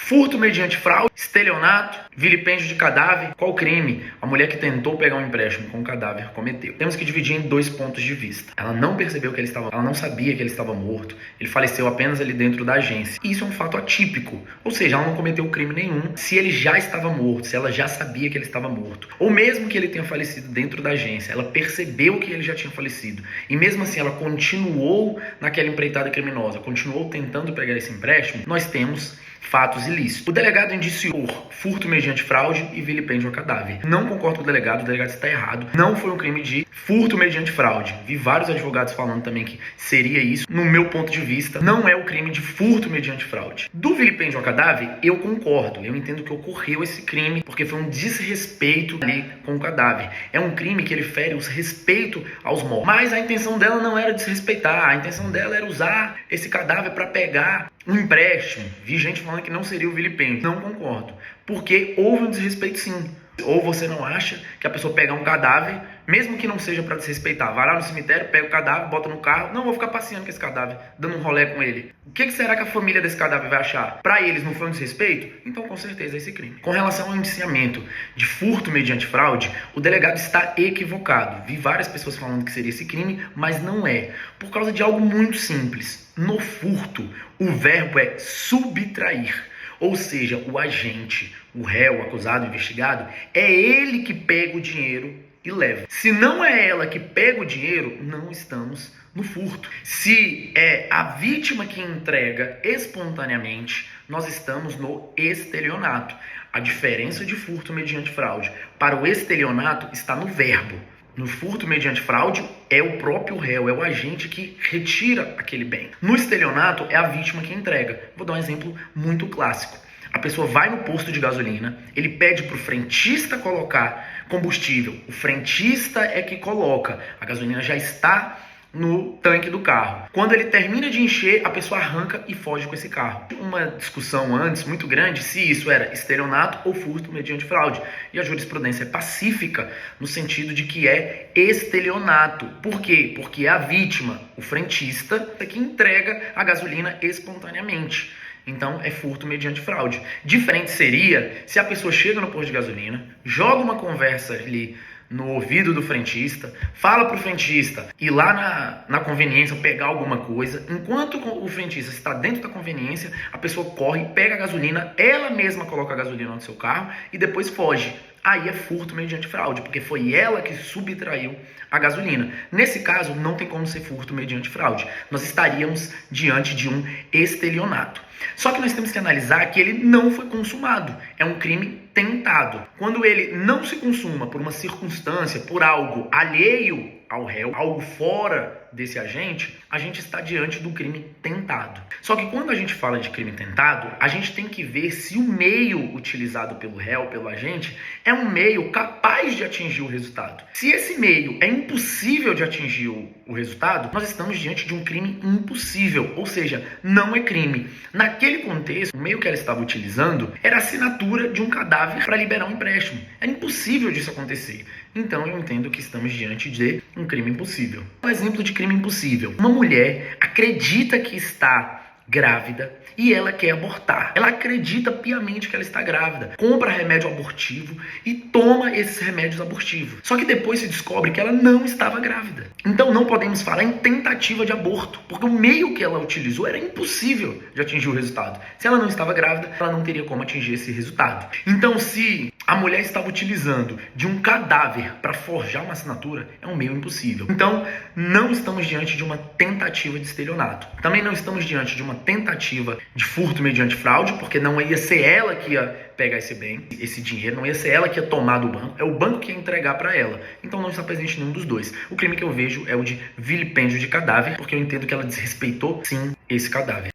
Furto mediante fraude, estelionato, vilipêndio de cadáver. Qual crime a mulher que tentou pegar um empréstimo com o cadáver cometeu? Temos que dividir em dois pontos de vista. Ela não percebeu que ela não sabia que ele estava morto. Ele faleceu apenas ali dentro da agência. E isso é um fato atípico. Ou seja, ela não cometeu crime nenhum se ele já estava morto, se ela já sabia que ele estava morto. Ou mesmo que ele tenha falecido dentro da agência, ela percebeu que ele já tinha falecido. E mesmo assim ela continuou naquela empreitada criminosa, continuou tentando pegar esse empréstimo. Nós temos fatos ilícitos. O delegado indiciou furto mediante fraude e vilipêndio a cadáver. Não concordo com o delegado está errado. Não foi um crime de furto mediante fraude. Vi vários advogados falando também que seria isso. No meu ponto de vista, não é o crime de furto mediante fraude. Do vilipêndio a cadáver, eu concordo. Eu entendo que ocorreu esse crime porque foi um desrespeito ali com o cadáver. É um crime que ele fere o respeito aos mortos. Mas a intenção dela não era desrespeitar. A intenção dela era usar esse cadáver para pegar um empréstimo. Vi gente falando que não seria o vilipêndio. Não concordo. Porque houve um desrespeito sim. Ou você não acha que a pessoa pega um cadáver, mesmo que não seja para desrespeitar, vai lá no cemitério, pega o cadáver, bota no carro, não, vou ficar passeando com esse cadáver, dando um rolê com ele. O que será que a família desse cadáver vai achar? Para eles não foi um desrespeito? Então com certeza é esse crime. Com relação ao indiciamento de furto mediante fraude, o delegado está equivocado. Vi várias pessoas falando que seria esse crime, mas não é. Por causa de algo muito simples. No furto, o verbo é subtrair. Ou seja, o agente, o réu, o acusado, o investigado, é ele que pega o dinheiro e leva. Se não é ela que pega o dinheiro, não estamos no furto. Se é a vítima que entrega espontaneamente, nós estamos no estelionato. A diferença de furto mediante fraude para o estelionato está no verbo. No furto mediante fraude, é o próprio réu, é o agente que retira aquele bem. No estelionato, é a vítima que entrega. Vou dar um exemplo muito clássico. A pessoa vai no posto de gasolina, ele pede para o frentista colocar combustível. O frentista é que coloca. A gasolina já está no tanque do carro. Quando ele termina de encher, a pessoa arranca e foge com esse carro. Uma discussão antes muito grande se isso era estelionato ou furto mediante fraude. E a jurisprudência é pacífica no sentido de que é estelionato. Por quê? Porque é a vítima, o frentista, que entrega a gasolina espontaneamente. Então é furto mediante fraude. Diferente seria se a pessoa chega no posto de gasolina, joga uma conversa ali no ouvido do frentista, fala pro frentista ir lá na conveniência pegar alguma coisa. Enquanto o frentista está dentro da conveniência, a pessoa corre, pega a gasolina, ela mesma coloca a gasolina no seu carro e depois foge. Aí é furto mediante fraude, porque foi ela que subtraiu a gasolina. Nesse caso, não tem como ser furto mediante fraude. Nós estaríamos diante de um estelionato. Só que nós temos que analisar que ele não foi consumado. É um crime tentado. Quando ele não se consuma por uma circunstância, por algo alheio ao réu, algo fora desse agente, a gente está diante do crime tentado. Só que quando a gente fala de crime tentado, a gente tem que ver se o meio utilizado pelo réu, pelo agente, é um meio capaz de atingir o resultado. Se esse meio é impossível de atingir o resultado, nós estamos diante de um crime impossível, ou seja, não é crime. Naquele contexto, o meio que ela estava utilizando era a assinatura de um cadáver para liberar um empréstimo. Era impossível disso acontecer. Então eu entendo que estamos diante de um crime impossível. Um exemplo de crime impossível. Uma mulher acredita que está grávida e ela quer abortar. Ela acredita piamente que ela está grávida, compra remédio abortivo e toma esses remédios abortivos. Só que depois se descobre que ela não estava grávida. Então não podemos falar em tentativa de aborto, porque o meio que ela utilizou era impossível de atingir o resultado. Se ela não estava grávida, ela não teria como atingir esse resultado. Então se a mulher estava utilizando de um cadáver para forjar uma assinatura, é um meio impossível. Então não estamos diante de uma tentativa de estelionato. Também não estamos diante de uma tentativa de furto mediante fraude, porque não ia ser ela que ia pegar esse bem, esse dinheiro, não ia ser ela que ia tomar do banco, é o banco que ia entregar para ela. Então não está presente nenhum dos dois. O crime que eu vejo é o de vilipêndio de cadáver, porque eu entendo que ela desrespeitou sim esse cadáver.